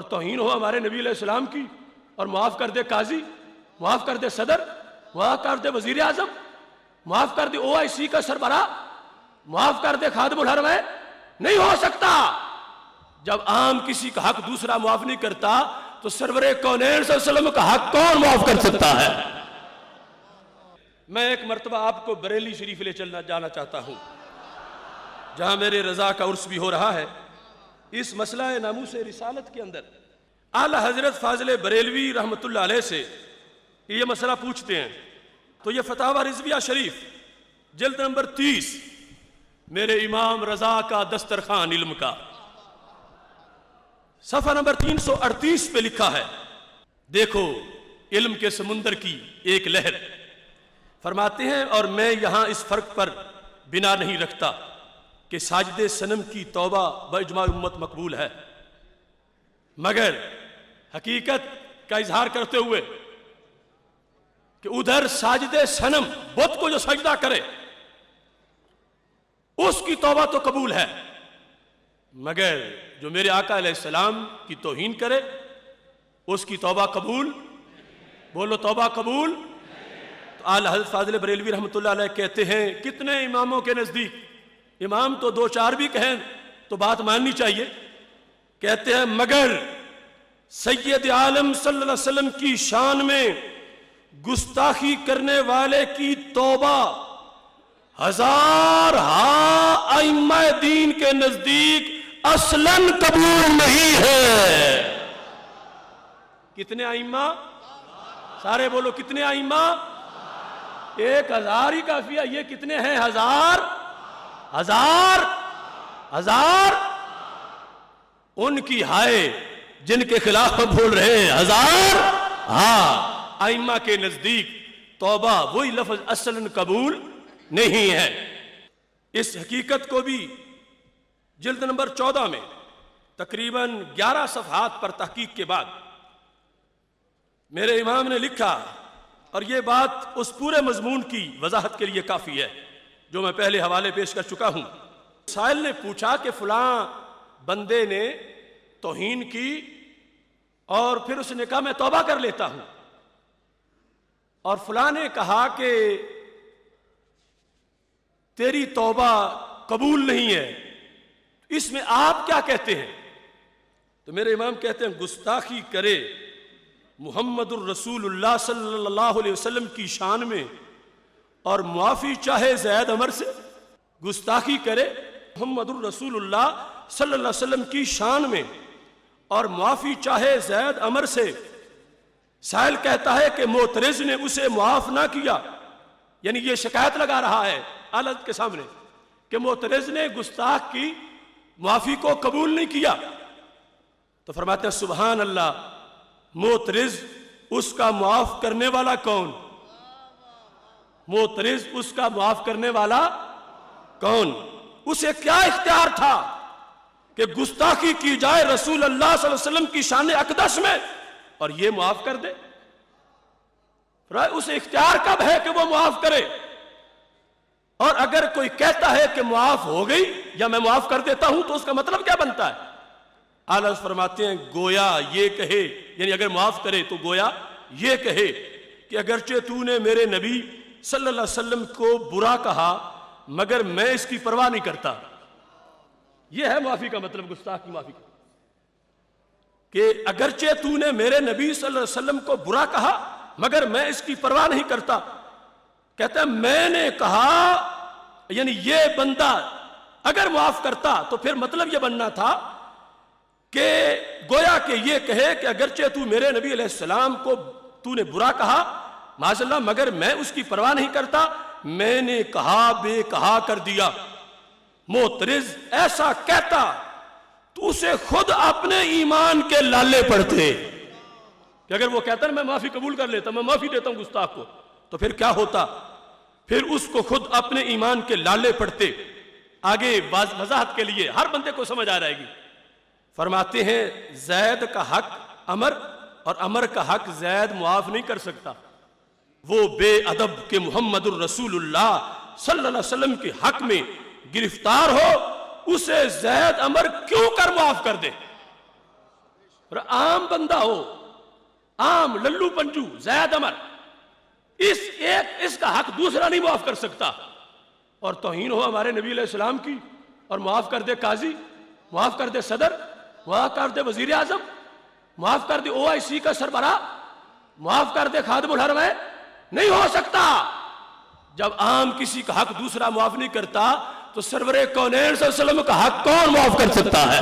اور توہین ہو ہمارے نبی علیہ السلام کی، اور معاف کر دے قاضی، معاف کر دے صدر، معاف کر دے وزیر اعظم، معاف کر دے OIC کا سربراہ، معاف کر دے خادم الحرمین، نہیں ہو سکتا۔ جب عام کسی کا حق دوسرا معاف نہیں کرتا تو سرور کونین صلی اللہ علیہ وسلم کا حق کون معاف کر سکتا ہے؟ میں ایک مرتبہ آپ کو بریلی شریف لے جانا چاہتا ہوں، جہاں میرے رضا کا عرس بھی ہو رہا ہے۔ اس مسئلہ ناموس رسالت کے اندر اعلیٰ حضرت فاضل بریلوی رحمت اللہ علیہ سے یہ مسئلہ پوچھتے ہیں، تو یہ فتاوی رضویہ شریف جلد نمبر 30 میرے امام رضا کا دسترخوان علم کا صفحہ نمبر 338 پہ لکھا ہے، دیکھو علم کے سمندر کی ایک لہر۔ فرماتے ہیں اور میں یہاں اس فرق پر بنا نہیں رکھتا کہ ساجد صنم کی توبہ باجماع امت مقبول ہے، مگر حقیقت کا اظہار کرتے ہوئے کہ ادھر ساجد صنم بت کو جو سجدہ کرے اس کی توبہ تو قبول ہے، مگر جو میرے آقا علیہ السلام کی توہین کرے اس کی توبہ قبول، بولو توبہ قبول۔ تو اعلیٰ حضرت فاضل بریلوی رحمۃ اللہ علیہ کہتے ہیں، کتنے اماموں کے نزدیک، امام تو 2-4 بھی کہیں تو بات ماننی چاہیے، کہتے ہیں مگر سید عالم صلی اللہ علیہ وسلم کی شان میں گستاخی کرنے والے کی توبہ ہزار ائمہ دین کے نزدیک اصلاً قبول نہیں ہے۔ کتنے ائمہ؟ سارے بولو کتنے ائمہ؟ 1000 ہی کافی ہے، یہ کتنے ہیں؟ ہزار ان کی ہائے جن کے خلاف بول رہے ہیں، 1000 ائمہ کے نزدیک توبہ وہی لفظ اصلاً قبول نہیں ہے۔ اس حقیقت کو بھی جلد نمبر 14 میں تقریباً 11 صفحات پر تحقیق کے بعد میرے امام نے لکھا، اور یہ بات اس پورے مضمون کی وضاحت کے لیے کافی ہے جو میں پہلے حوالے پیش کر چکا ہوں۔ سائل نے پوچھا کہ فلاں بندے نے توہین کی اور پھر اس نے کہا میں توبہ کر لیتا ہوں، اور فلاں نے کہا کہ تیری توبہ قبول نہیں ہے، اس میں آپ کیا کہتے ہیں؟ تو میرے امام کہتے ہیں گستاخی کرے محمد الرسول اللہ صلی اللہ علیہ وسلم کی شان میں اور معافی چاہے زید عمر سے، گستاخی کرے محمد الرسول اللہ صلی اللہ علیہ وسلم کی شان میں اور معافی چاہے زید عمر سے۔ سائل کہتا ہے کہ معترض نے اسے معاف نہ کیا، یعنی یہ شکایت لگا رہا ہے عدالت کے سامنے کہ معترض نے گستاخ کی معافی کو قبول نہیں کیا۔ تو فرماتے ہیں سبحان اللہ، معترض اس کا معاف کرنے والا کون؟ معترض اس کا معاف کرنے والا کون؟ اسے کیا اختیار تھا کہ گستاخی کی جائے رسول اللہ صلی اللہ علیہ وسلم کی شان اقدس میں اور یہ معاف کر دے؟ اسے اختیار کب ہے کہ وہ معاف کرے؟ اور اگر کوئی کہتا ہے کہ معاف ہو گئی یا میں معاف کر دیتا ہوں تو اس کا مطلب کیا بنتا ہے؟ اعلیٰ فرماتے ہیں گویا یہ کہے، یعنی اگر معاف کرے تو گویا یہ کہے کہ اگرچہ تو نے میرے نبی صلی اللہ علیہ وسلم کو برا کہا مگر میں اس کی پرواہ نہیں کرتا۔ یہ ہے معافی کا مطلب، گستاخ کی معافی کا، کہ اگرچہ تو نے میرے نبی صلی اللہ علیہ وسلم کو برا کہا مگر میں اس کی پرواہ نہیں کرتا۔ کہتا ہے میں نے کہا، یعنی یہ بندہ اگر معاف کرتا تو پھر مطلب یہ بننا تھا کہ گویا کہ یہ کہے کہ اگرچہ تو میرے نبی علیہ السلام کو تو نے برا کہا معاذ اللہ مگر میں اس کی پرواہ نہیں کرتا، میں نے کہا بے کہا کر دیا۔ معترض ایسا کہتا تو اسے خود اپنے ایمان کے لالے پڑتے، کہ اگر وہ کہتا میں معافی قبول کر لیتا، میں معافی دیتا ہوں گستاخ کو، تو پھر کیا ہوتا؟ پھر اس کو خود اپنے ایمان کے لالے پڑتے۔ آگے وضاحت کے لیے ہر بندے کو سمجھ آ جائے گی۔ فرماتے ہیں زید کا حق عمر اور عمر کا حق زید معاف نہیں کر سکتا۔ وہ بے ادب کہ محمد الرسول اللہ صلی اللہ علیہ وسلم کے حق میں گرفتار ہو، اسے زید عمر کیوں کر معاف کر دے؟ اور عام بندہ ہو، عام للو پنجو زید عمر، اس کا حق دوسرا نہیں معاف کر سکتا، اور توہین ہو ہمارے نبی علیہ السلام کی، اور معاف کر دے قاضی، معاف کر دے صدر، معاف کر دے وزیر اعظم، معاف کر دے OIC کا سربراہ، معاف کر دے خادم الحرمین، نہیں ہو سکتا۔ جب عام کسی کا حق دوسرا معاف نہیں کرتا تو سرور کونین صلی اللہ علیہ وسلم کا حق کون معاف کر سکتا ہے؟